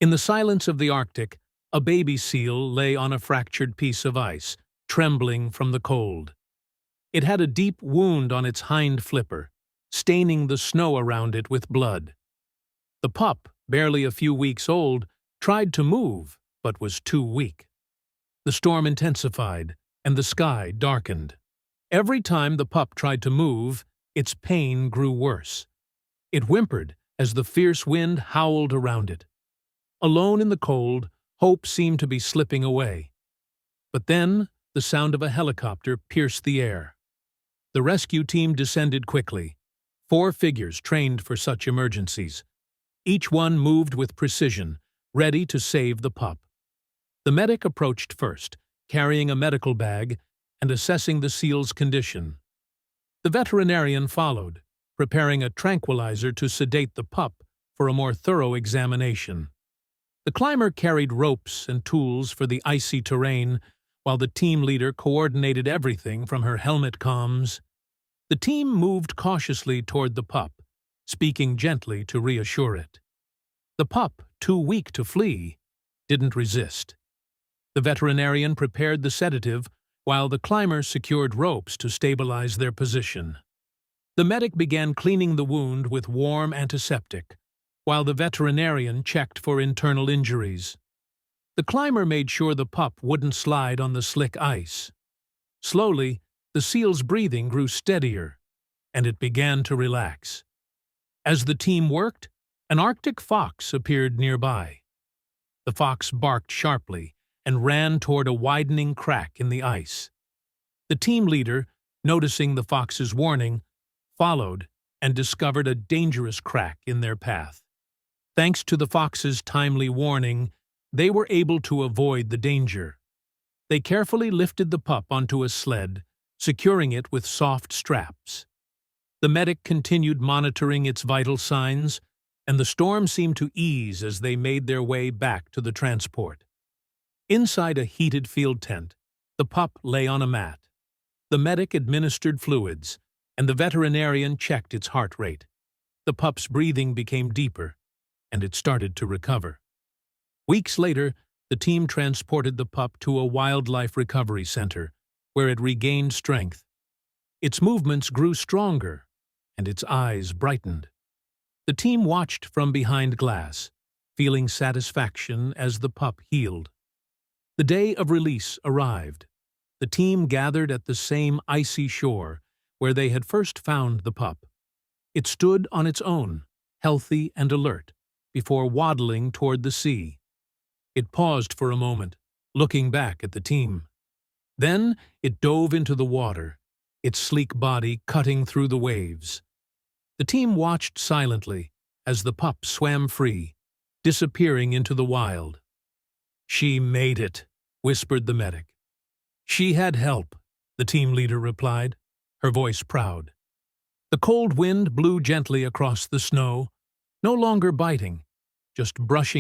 In the silence of the Arctic, a baby seal lay on a fractured piece of ice, trembling from the cold. It had a deep wound on its hind flipper, staining the snow around it with blood. The pup, barely a few weeks old, tried to move, but was too weak. The storm intensified, and the sky darkened. Every time the pup tried to move, its pain grew worse. It whimpered as the fierce wind howled around it. Alone in the cold, hope seemed to be slipping away. But then, the sound of a helicopter pierced the air. The rescue team descended quickly, 4 figures trained for such emergencies. Each one moved with precision, ready to save the pup. The medic approached first, carrying a medical bag and assessing the seal's condition. The veterinarian followed, preparing a tranquilizer to sedate the pup for a more thorough examination. The climber carried ropes and tools for the icy terrain, while the team leader coordinated everything from her helmet comms. The team moved cautiously toward the pup, speaking gently to reassure it. The pup, too weak to flee, didn't resist. The veterinarian prepared the sedative, while the climber secured ropes to stabilize their position. The medic began cleaning the wound with warm antiseptic, while the veterinarian checked for internal injuries. The climber made sure the pup wouldn't slide on the slick ice. Slowly, the seal's breathing grew steadier, and it began to relax. As the team worked, an Arctic fox appeared nearby. The fox barked sharply and ran toward a widening crack in the ice. The team leader, noticing the fox's warning, followed and discovered a dangerous crack in their path. Thanks to the fox's timely warning, they were able to avoid the danger. They carefully lifted the pup onto a sled, securing it with soft straps. The medic continued monitoring its vital signs, and the storm seemed to ease as they made their way back to the transport. Inside a heated field tent, the pup lay on a mat. The medic administered fluids, and the veterinarian checked its heart rate. The pup's breathing became deeper, and it started to recover. Weeks later, the team transported the pup to a wildlife recovery center, where it regained strength. Its movements grew stronger, and its eyes brightened. The team watched from behind glass, feeling satisfaction as the pup healed. The day of release arrived. The team gathered at the same icy shore where they had first found the pup. It stood on its own, healthy and alert, before waddling toward the sea. It paused for a moment, looking back at the team. Then it dove into the water, its sleek body cutting through the waves. The team watched silently as the pup swam free, disappearing into the wild. "She made it," whispered the medic. "She had help," the team leader replied, her voice proud. The cold wind blew gently across the snow, no longer biting, just brushing